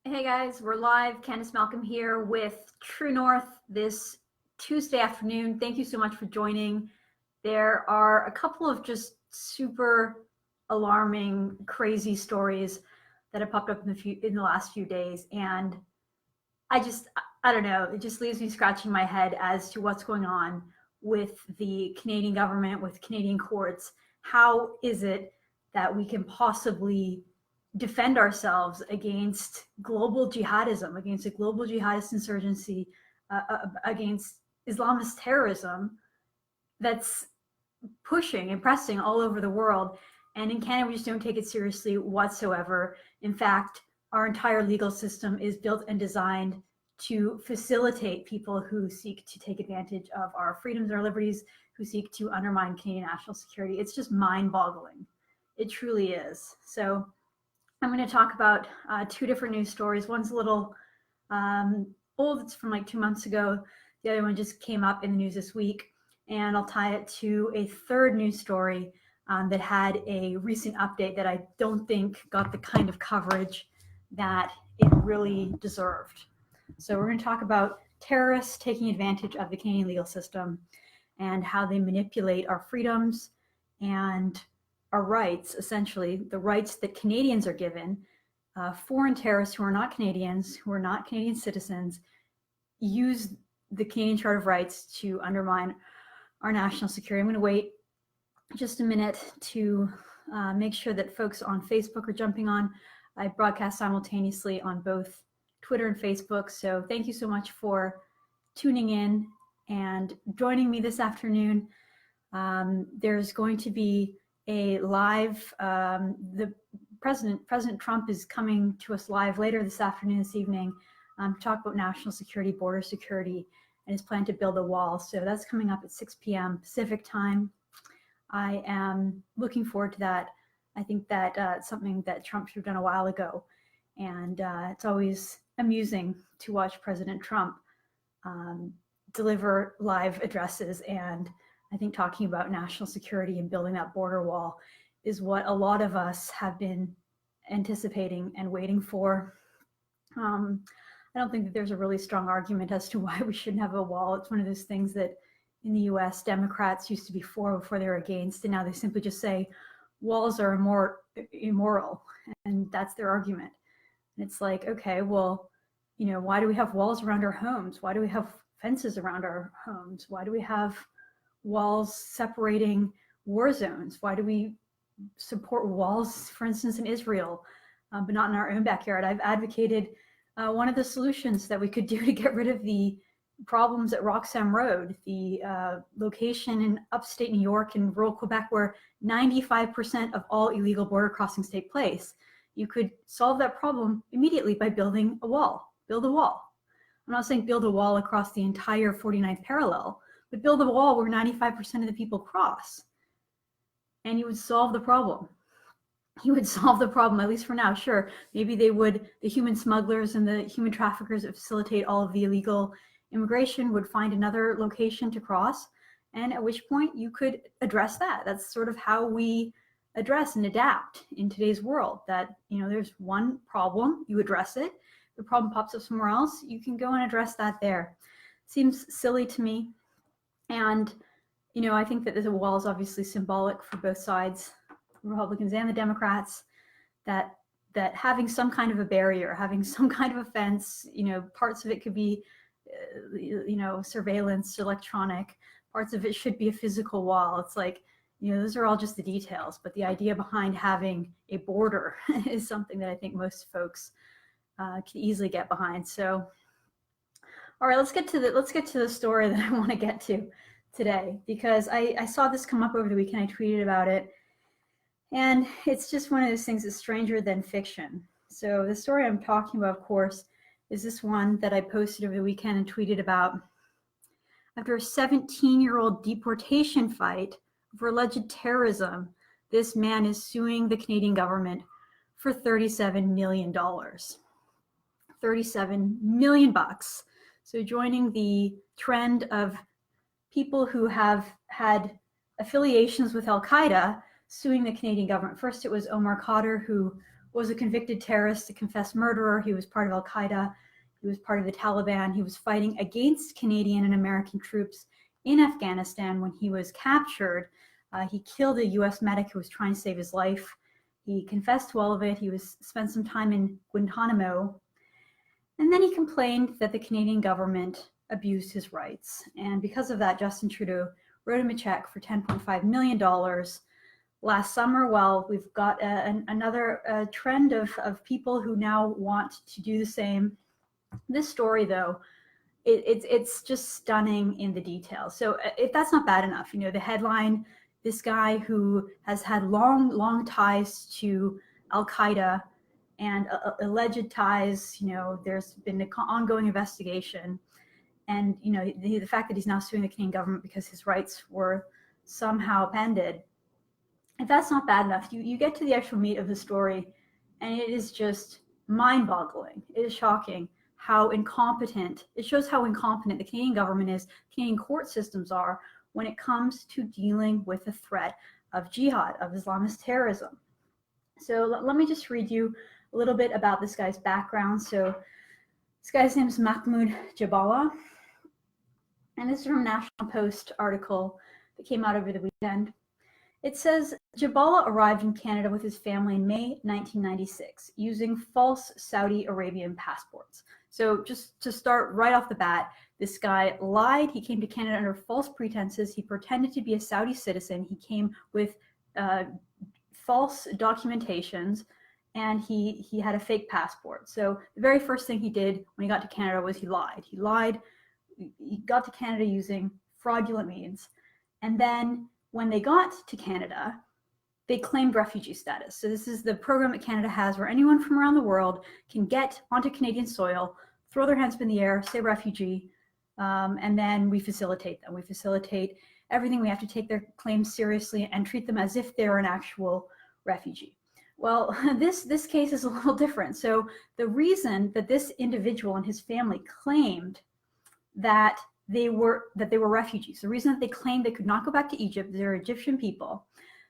Hey guys, we're live. Candice Malcolm here with True North this Tuesday afternoon. Thank you so much for joining. There are a couple of just super alarming, crazy stories that have popped up in the last few days, and I don't know. It just leaves me scratching my head as to what's going on with the Canadian government, with Canadian courts. How is it that we can possibly defend ourselves against global jihadism, against a global jihadist insurgency, against Islamist terrorism that's pushing and pressing all over the world? And in Canada, we just don't take it seriously whatsoever. In fact, our entire legal system is built and designed to facilitate people who seek to take advantage of our freedoms and our liberties, who seek to undermine Canadian national security. It's just mind-boggling. It truly is. So I'm going to talk about two different news stories. One's a little old, it's from like 2 months ago. The other one just came up in the news this week. And I'll tie it to a third news story that had a recent update that I don't think got the kind of coverage that it really deserved. So we're going to talk about terrorists taking advantage of the Canadian legal system and how they manipulate our freedoms and our rights, essentially the rights that Canadians are given. Foreign terrorists who are not Canadians, who are not Canadian citizens, use the Canadian Charter of Rights to undermine our national security. I'm going to wait just a minute to make sure that folks on Facebook are jumping on. I broadcast simultaneously on both Twitter and Facebook, so thank you so much for tuning in and joining me this afternoon. There's going to be a live, the President Trump is coming to us live later this afternoon, this evening, to talk about national security, border security, and his plan to build a wall. So that's coming up at 6 p.m. Pacific time. I am looking forward to that. I think that it's something that Trump should have done a while ago. And it's always amusing to watch President Trump deliver live addresses. And I think talking about national security and building that border wall is what a lot of us have been anticipating and waiting for. I don't think that there's a really strong argument as to why we shouldn't have a wall. It's one of those things that in the US, Democrats used to be for before they were against, and now they simply just say walls are immoral, and that's their argument. And it's like, okay, well, you know, why do we have walls around our homes? Why do we have fences around our homes? Why do we have walls separating war zones? Why do we support walls, for instance, in Israel, but not in our own backyard? I've advocated one of the solutions that we could do to get rid of the problems at Roxham Road, the location in upstate New York and rural Quebec where 95% of all illegal border crossings take place. You could solve that problem immediately by building a wall. Build a wall. I'm not saying build a wall across the entire 49th parallel, but build a wall where 95% of the people cross. And you would solve the problem. You would solve the problem, at least for now. Sure, maybe they would, the human smugglers and the human traffickers that facilitate all of the illegal immigration would find another location to cross, and at which point you could address that. That's sort of how we address and adapt in today's world, that, you know, there's one problem, you address it, the problem pops up somewhere else, you can go and address that there. Seems silly to me. And, you know, I think that the wall is obviously symbolic for both sides, the Republicans and the Democrats, that having some kind of a barrier, having some kind of a fence, you know, parts of it could be, you know, surveillance, electronic, parts of it should be a physical wall. It's like, you know, those are all just the details, but the idea behind having a border is something that I think most folks can easily get behind. So, all right, let's get to the story that I want to get to today, because I saw this come up over the weekend. I tweeted about it, and it's just one of those things that's stranger than fiction. So the story I'm talking about, of course, is this one that I posted over the weekend and tweeted about. After a 17-year-old deportation fight for alleged terrorism, this man is suing the Canadian government for $37 million. $37 million bucks. So joining the trend of people who have had affiliations with al-Qaeda suing the Canadian government. First, it was Omar Khadr, who was a convicted terrorist, a confessed murderer. He was part of al-Qaeda. He was part of the Taliban. He was fighting against Canadian and American troops in Afghanistan. When he was captured, he killed a US medic who was trying to save his life. He confessed to all of it. He spent some time in Guantanamo. And then he complained that the Canadian government abused his rights. And because of that, Justin Trudeau wrote him a check for $10.5 million last summer. Well, we've got another trend of people who now want to do the same. This story, though, it's just stunning in the details. So if that's not bad enough, you know, the headline, this guy who has had long ties to al-Qaeda and alleged ties, you know, there's been an ongoing investigation. And, you know, the fact that he's now suing the Canadian government because his rights were somehow upended. If that's not bad enough, you get to the actual meat of the story, and it is just mind-boggling. It is shocking how incompetent, it shows how incompetent the Canadian government is, Canadian court systems are when it comes to dealing with the threat of jihad, of Islamist terrorism. So let me just read you a little bit about this guy's background. So this guy's name is Mahmoud Jabala, and this is from a National Post article that came out over the weekend. It says, Jabala arrived in Canada with his family in May 1996 using false Saudi Arabian passports. So just to start right off the bat, this guy lied. He came to Canada under false pretenses. He pretended to be a Saudi citizen. He came with false documentations, and he had a fake passport. So the very first thing he did when he got to Canada was he lied. He got to Canada using fraudulent means. And then when they got to Canada, they claimed refugee status. So this is the program that Canada has where anyone from around the world can get onto Canadian soil, throw their hands up in the air, say refugee, and then we facilitate them. We facilitate everything. We have to take their claims seriously and treat them as if they're an actual refugee. Well, this case is a little different. So the reason that this individual and his family claimed that they were refugees, the reason that they claimed they could not go back to Egypt, they're Egyptian people,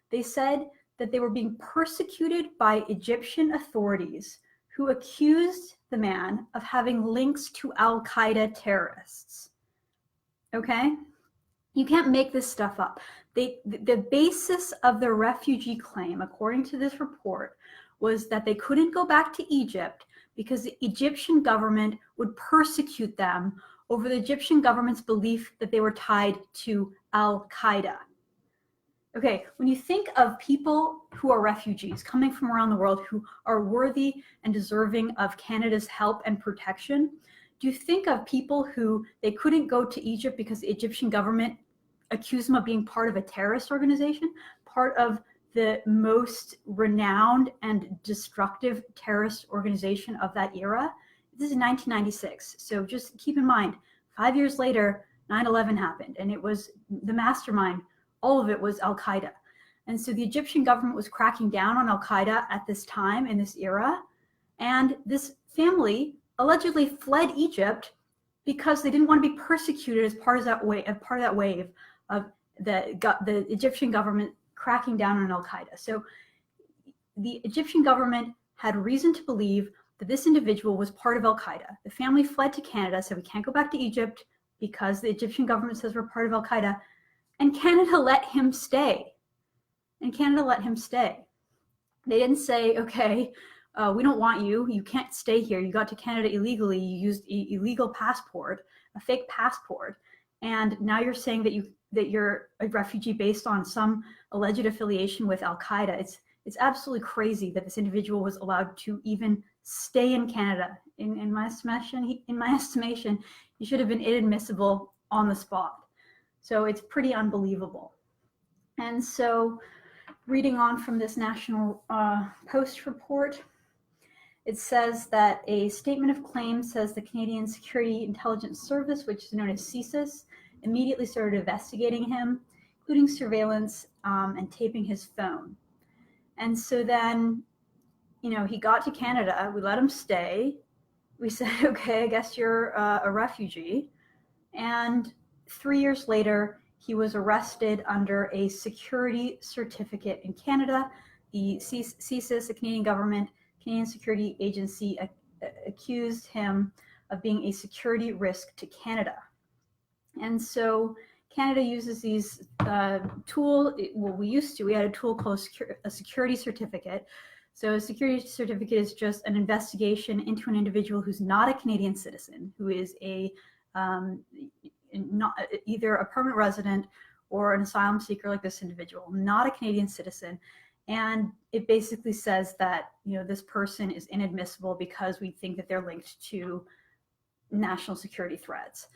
they said that they were being persecuted by Egyptian authorities who accused the man of having links to al-Qaeda terrorists. Okay? You can't make this stuff up. The basis of the refugee claim, according to this report, was that they couldn't go back to Egypt because the Egyptian government would persecute them over the Egyptian government's belief that they were tied to al-Qaeda. Okay, when you think of people who are refugees coming from around the world who are worthy and deserving of Canada's help and protection, do you think of people who they couldn't go to Egypt because the Egyptian government accused them of being part of a terrorist organization, part of the most renowned and destructive terrorist organization of that era? This is 1996, so just keep in mind, 5 years later, 9/11 happened, and it was the mastermind. All of it was al-Qaeda. And so the Egyptian government was cracking down on al-Qaeda at this time, in this era. And this family allegedly fled Egypt because they didn't want to be persecuted as part of that wave of the Egyptian government cracking down on al-Qaeda. So the Egyptian government had reason to believe that this individual was part of al-Qaeda. The family fled to Canada, said we can't go back to Egypt because the Egyptian government says we're part of al-Qaeda. And Canada let him stay. They didn't say, okay, we don't want you. You can't stay here. You got to Canada illegally. You used an illegal passport, a fake passport. And now you're saying that you're a refugee based on some alleged affiliation with al-Qaeda. It's absolutely crazy that this individual was allowed to even stay in Canada. In my estimation, he should have been inadmissible on the spot. So it's pretty unbelievable. And so reading on from this National Post report, it says that a statement of claim says the Canadian Security Intelligence Service, which is known as CSIS, immediately started investigating him, including surveillance and taping his phone. And so then, you know, he got to Canada, we let him stay. We said, okay, I guess you're a refugee. And 3 years later, he was arrested under a security certificate in Canada. The CSIS, the Canadian government, Canadian Security Agency accused him of being a security risk to Canada. And so Canada uses these we had a tool called a security certificate. So a security certificate is just an investigation into an individual who's not a Canadian citizen, who is not either a permanent resident or an asylum seeker like this individual, not a Canadian citizen. And it basically says that, this person is inadmissible because we think that they're linked to national security threats.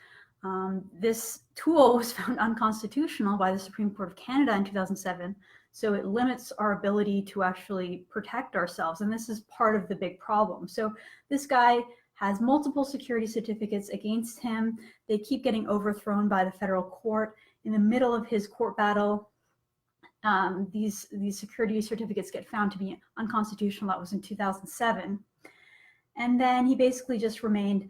This tool was found unconstitutional by the Supreme Court of Canada in 2007, so it limits our ability to actually protect ourselves, and this is part of the big problem. So this guy has multiple security certificates against him. They keep getting overthrown by the federal court. In the middle of his court battle, these security certificates get found to be unconstitutional. That was in 2007. And then he basically just remained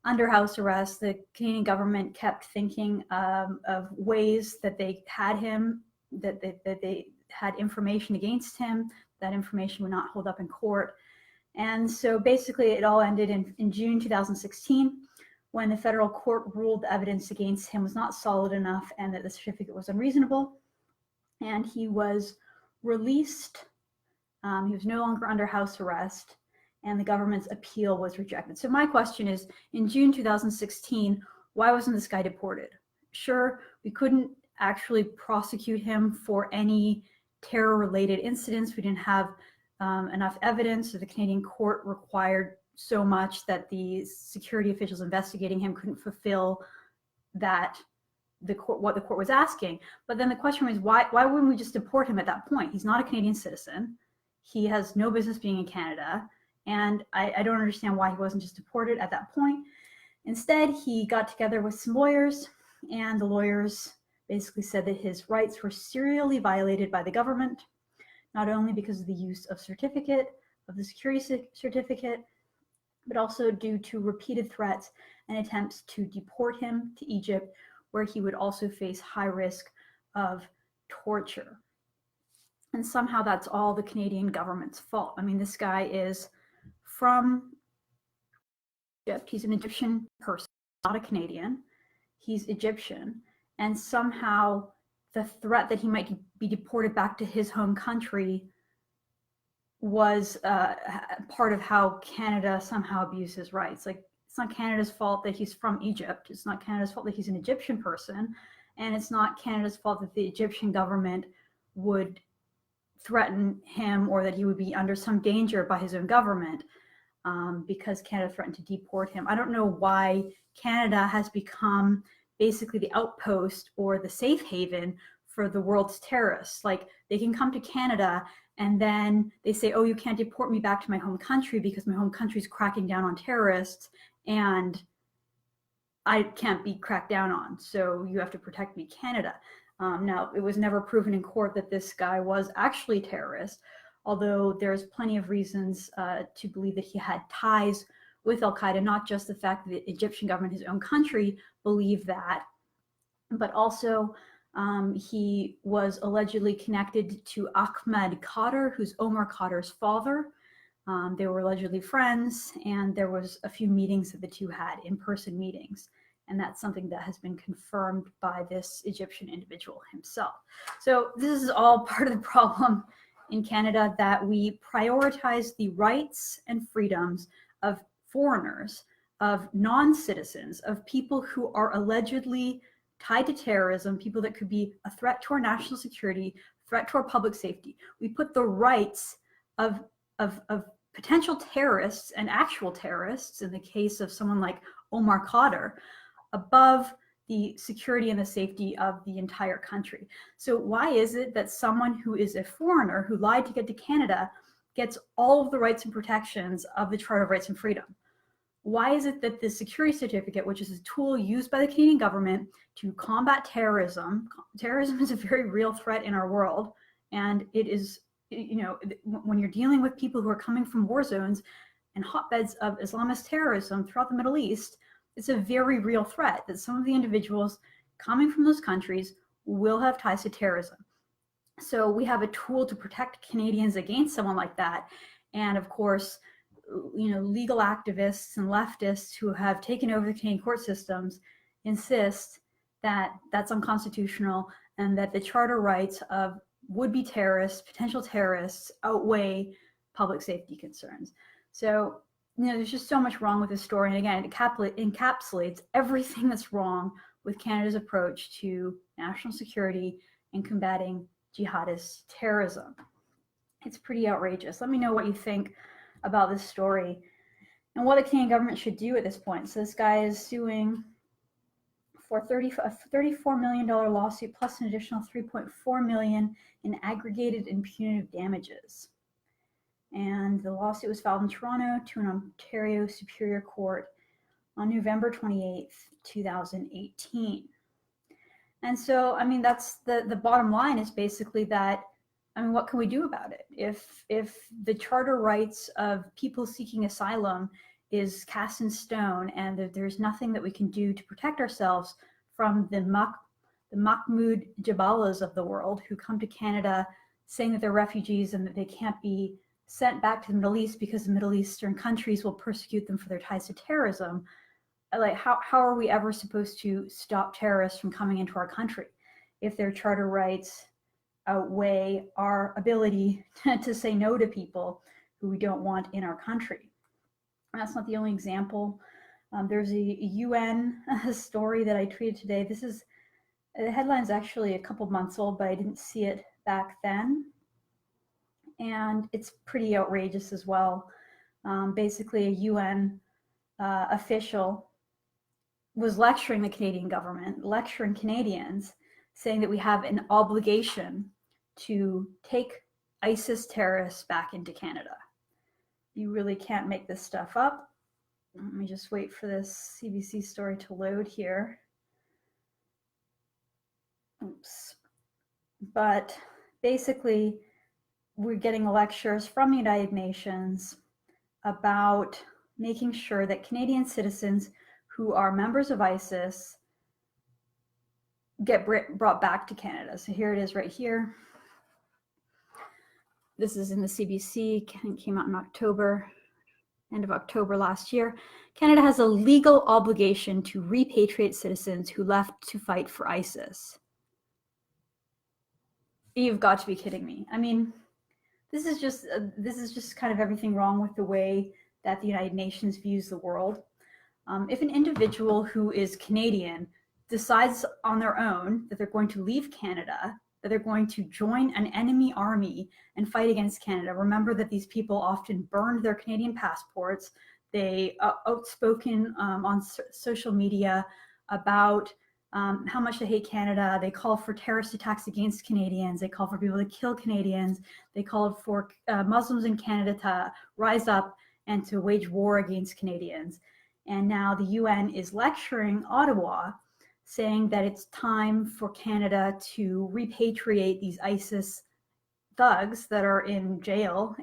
under house arrest. The Canadian government kept thinking of ways that they had him, that they had information against him. That information would not hold up in court. And so basically it all ended in June 2016, when the federal court ruled the evidence against him was not solid enough and that the certificate was unreasonable. And he was released. He was no longer under house arrest, and the government's appeal was rejected. So my question is, in June 2016, why wasn't this guy deported? Sure, we couldn't actually prosecute him for any terror-related incidents. We didn't have enough evidence, so the Canadian court required so much that the security officials investigating him couldn't fulfill what the court was asking. But then the question was, why wouldn't we just deport him at that point? He's not a Canadian citizen. He has no business being in Canada. And I don't understand why he wasn't just deported at that point. Instead, he got together with some lawyers, and the lawyers basically said that his rights were serially violated by the government, not only because of the use of the security certificate, but also due to repeated threats and attempts to deport him to Egypt, where he would also face high risk of torture. And somehow that's all the Canadian government's fault. I mean, this guy is from Egypt. He's an Egyptian person, not a Canadian. He's Egyptian. And somehow the threat that he might be deported back to his home country was part of how Canada somehow abused his rights. Like, it's not Canada's fault that he's from Egypt. It's not Canada's fault that he's an Egyptian person. And it's not Canada's fault that the Egyptian government would threaten him or that he would be under some danger by his own government because Canada threatened to deport him. I don't know why Canada has become basically the outpost or the safe haven for the world's terrorists. Like, they can come to Canada and then they say, oh, you can't deport me back to my home country because my home country is cracking down on terrorists and I can't be cracked down on, so you have to protect me, Canada. Now, it was never proven in court that this guy was actually a terrorist, although there's plenty of reasons to believe that he had ties with al-Qaeda, not just the fact that the Egyptian government, his own country, believed that, but also he was allegedly connected to Ahmed Khadr, who's Omar Khadr's father. They were allegedly friends, and there was a few meetings that the two had, in-person meetings. And that's something that has been confirmed by this Egyptian individual himself. So this is all part of the problem in Canada, that we prioritize the rights and freedoms of foreigners, of non-citizens, of people who are allegedly tied to terrorism, people that could be a threat to our national security, threat to our public safety. We put the rights of potential terrorists and actual terrorists, in the case of someone like Omar Khadr, above the security and the safety of the entire country. So why is it that someone who is a foreigner who lied to get to Canada gets all of the rights and protections of the Charter of Rights and Freedom? Why is it that the security certificate, which is a tool used by the Canadian government to combat terrorism, terrorism is a very real threat in our world, and it is, when you're dealing with people who are coming from war zones and hotbeds of Islamist terrorism throughout the Middle East, it's a very real threat that some of the individuals coming from those countries will have ties to terrorism. So we have a tool to protect Canadians against someone like that. And of course, legal activists and leftists who have taken over the Canadian court systems insist that that's unconstitutional and that the charter rights of would-be terrorists, potential terrorists, outweigh public safety concerns. So, there's just so much wrong with this story. And again, it encapsulates everything that's wrong with Canada's approach to national security and combating jihadist terrorism. It's pretty outrageous. Let me know what you think about this story and what the Canadian government should do at this point. So this guy is suing for a $34 million lawsuit plus an additional $3.4 million in aggregated and punitive damages. And the lawsuit was filed in Toronto to an Ontario Superior Court on November 28th, 2018. And so, that's the bottom line is basically that, what can we do about it? If the charter rights of people seeking asylum is cast in stone and that there's nothing that we can do to protect ourselves from the Mahmoud Jabalas of the world who come to Canada saying that they're refugees and that they can't be sent back to the Middle East because the Middle Eastern countries will persecute them for their ties to terrorism, how are we ever supposed to stop terrorists from coming into our country if their charter rights outweigh our ability to say no to people who we don't want in our country? And that's not the only example. There's a UN story that I tweeted today. The headline's actually a couple months old, but I didn't see it back then. And it's pretty outrageous as well. Basically, a UN official was lecturing the Canadian government, lecturing Canadians, saying that we have an obligation to take ISIS terrorists back into Canada. You really can't make this stuff up. Let me just wait for this CBC story to load here. Oops. But basically, we're getting lectures from the United Nations about making sure that Canadian citizens who are members of ISIS get brought back to Canada. So here it is right here. This is in the CBC, came out in October, end of October last year. Canada has a legal obligation to repatriate citizens who left to fight for ISIS. You've got to be kidding me. This is just kind of everything wrong with the way that the United Nations views the world. If an individual who is Canadian decides on their own that they're going to leave Canada, that they're going to join an enemy army and fight against Canada, remember that these people often burned their Canadian passports. They outspoken on social media about how much they hate Canada. They call for terrorist attacks against Canadians. They call for people to kill Canadians. They called for Muslims in Canada to rise up and to wage war against Canadians. And now the UN is lecturing Ottawa, saying that it's time for Canada to repatriate these ISIS thugs that are in jail,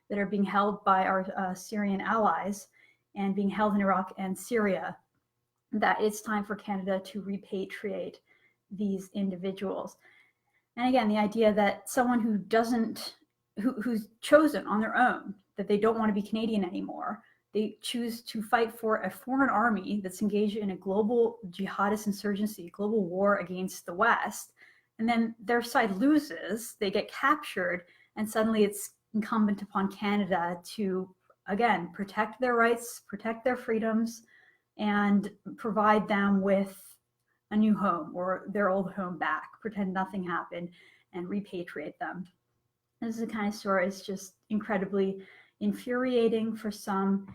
that are being held by our Syrian allies and being held in Iraq and Syria, that it's time for Canada to repatriate these individuals. And again, the idea that someone who's chosen on their own, that they don't want to be Canadian anymore, they choose to fight for a foreign army that's engaged in a global jihadist insurgency, global war against the West, and then their side loses, they get captured, and suddenly it's incumbent upon Canada to, again, protect their rights, protect their freedoms, and provide them with a new home or their old home back, pretend nothing happened, and repatriate them. This is the kind of story that's just incredibly infuriating for some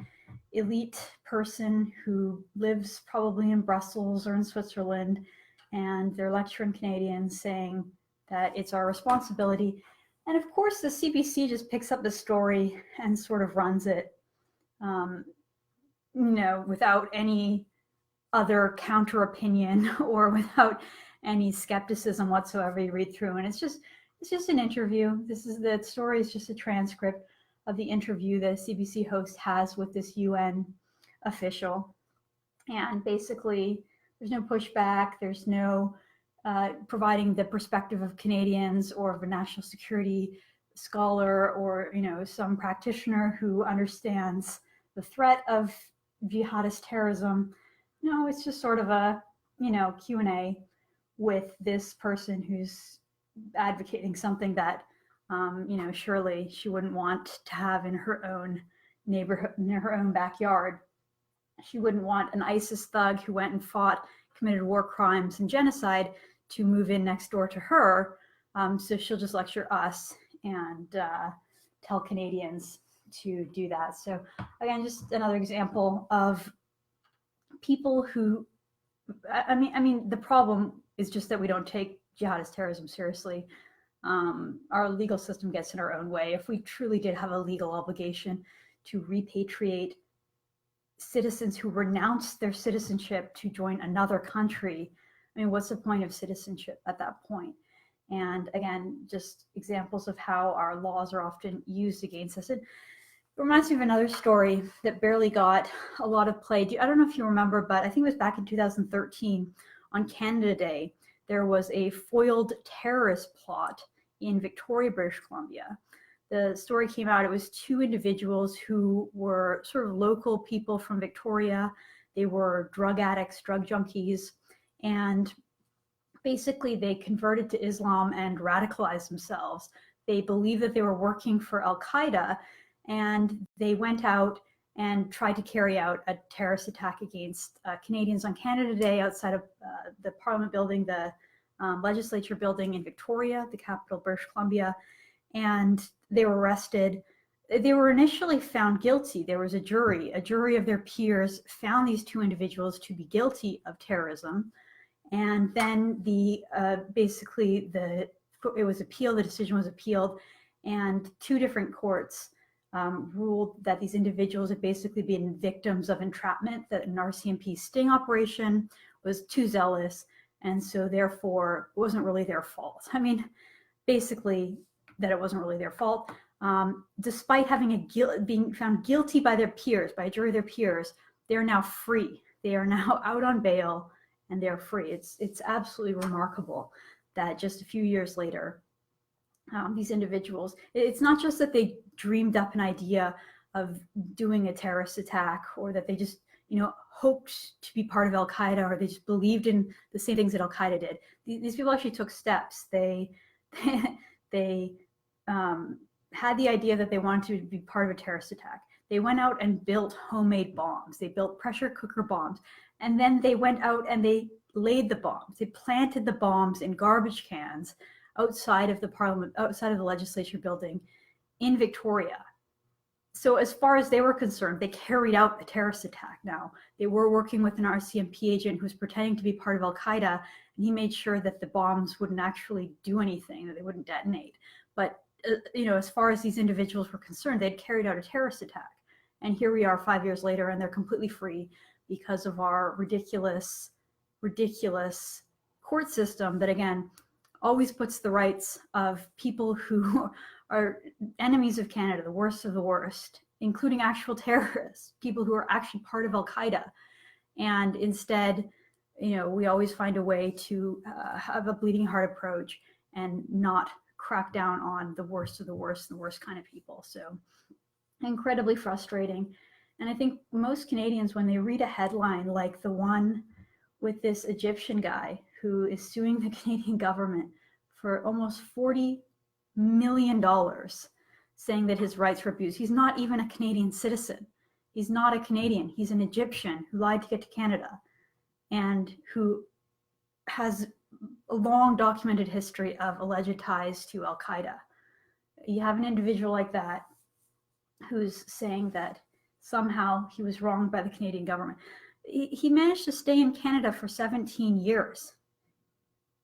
elite person who lives probably in Brussels or in Switzerland, and they're lecturing Canadians saying that it's our responsibility. And of course, the CBC just picks up the story and sort of runs it, without any other counter opinion or without any skepticism whatsoever. You read through, and it's just an interview. The story is just a transcript of the interview the CBC host has with this UN official. And basically, there's no pushback. There's no providing the perspective of Canadians or of a national security scholar or, some practitioner who understands the threat of jihadist terrorism. No, it's just sort of a, Q&A with this person who's advocating something that, surely she wouldn't want to have in her own neighborhood, in her own backyard. She wouldn't want an ISIS thug who went and fought, committed war crimes and genocide to move in next door to her. So she'll just lecture us and tell Canadians to do that. So again, just another example of people who, I mean, the problem is just that we don't take jihadist terrorism seriously. Our legal system gets in our own way. If we truly did have a legal obligation to repatriate citizens who renounce their citizenship to join another country, I mean, what's the point of citizenship at that point? And again, just examples of how our laws are often used against us. It reminds me of another story that barely got a lot of play. I don't know if you remember, but I think it was back in 2013 on Canada Day, there was a foiled terrorist plot in Victoria, British Columbia. The story came out, it was two individuals who were sort of local people from Victoria. They were drug addicts, drug junkies, and basically they converted to Islam and radicalized themselves. They believed that they were working for al-Qaeda, and they went out and tried to carry out a terrorist attack against Canadians on Canada Day outside of the Parliament building, the legislature building in Victoria, the capital of British Columbia, and they were arrested. They were initially found guilty. There was a jury of their peers found these two individuals to be guilty of terrorism. And then it was appealed, the decision was appealed, and two different courts ruled that these individuals had basically been victims of entrapment, that an RCMP sting operation was too zealous, and so therefore it wasn't really their fault. I mean, basically that it wasn't really their fault. Despite being found guilty by their peers, by a jury of their peers, they're now free. They are now out on bail and they're free. It's absolutely remarkable that just a few years later, these individuals, it's not just that they dreamed up an idea of doing a terrorist attack, or that they just, hoped to be part of al-Qaeda, or they just believed in the same things that al-Qaeda did. These people actually took steps. They had the idea that they wanted to be part of a terrorist attack. They went out and built homemade bombs. They built pressure cooker bombs. And then they went out and they laid the bombs. They planted the bombs in garbage cans outside of the Parliament, outside of the legislature building in Victoria. So as far as they were concerned, they carried out a terrorist attack. Now, they were working with an RCMP agent who was pretending to be part of al-Qaeda, and he made sure that the bombs wouldn't actually do anything, that they wouldn't detonate. But as far as these individuals were concerned, they'd carried out a terrorist attack. And here we are 5 years later, and they're completely free because of our ridiculous court system that, again, always puts the rights of people who are enemies of Canada, the worst of the worst, including actual terrorists, people who are actually part of al-Qaeda. And instead, we always find a way to have a bleeding heart approach and not crack down on the worst of the worst, the worst kind of people. So incredibly frustrating. And I think most Canadians, when they read a headline like the one with this Egyptian guy who is suing the Canadian government for almost $40 million, saying that his rights were abused. He's not even a Canadian citizen. He's not a Canadian. He's an Egyptian who lied to get to Canada and who has a long documented history of alleged ties to al-Qaeda. You have an individual like that who's saying that somehow he was wronged by the Canadian government. He managed to stay in Canada for 17 years.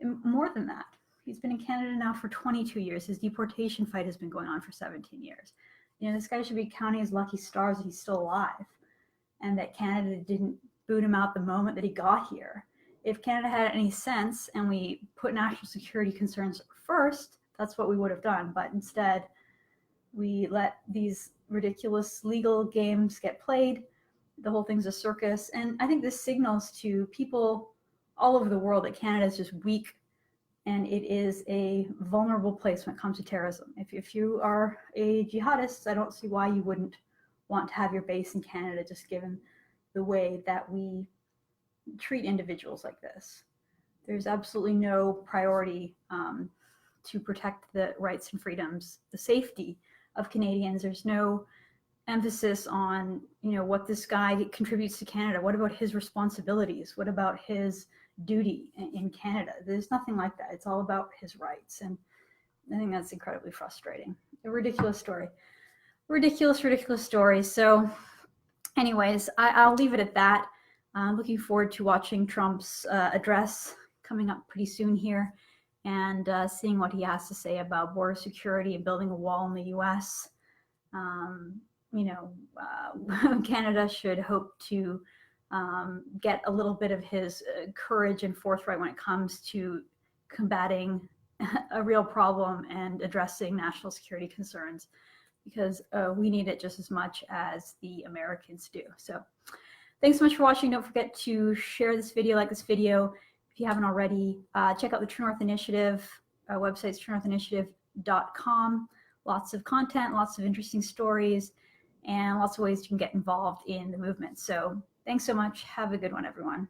More than that. He's been in Canada now for 22 years. His deportation fight has been going on for 17 years. This guy should be counting his lucky stars that he's still alive and that Canada didn't boot him out the moment that he got here. If Canada had any sense and we put national security concerns first, that's what we would have done. But instead, we let these ridiculous legal games get played. The whole thing's a circus. And I think this signals to people all over the world that Canada is just weak and it is a vulnerable place when it comes to terrorism. If you are a jihadist, I don't see why you wouldn't want to have your base in Canada, just given the way that we treat individuals like this. There's absolutely no priority to protect the rights and freedoms, the safety of Canadians. There's no emphasis on, you know, what this guy contributes to Canada. What about his responsibilities? What about his duty in Canada? There's nothing like that. It's all about his rights. And I think that's incredibly frustrating. A ridiculous story. Ridiculous story. So anyways, I'll leave it at that. I'm looking forward to watching Trump's address coming up pretty soon here, and seeing what he has to say about border security and building a wall in the US. You know, Canada should hope to get a little bit of his courage and forthright when it comes to combating a real problem and addressing national security concerns, because we need it just as much as the Americans do. So thanks so much for watching. Don't forget to share this video, like this video. If you haven't already, check out the True North Initiative. Our website's truenorthinitiative.com. Lots of content, lots of interesting stories, and lots of ways you can get involved in the movement. So thanks so much. Have a good one, everyone.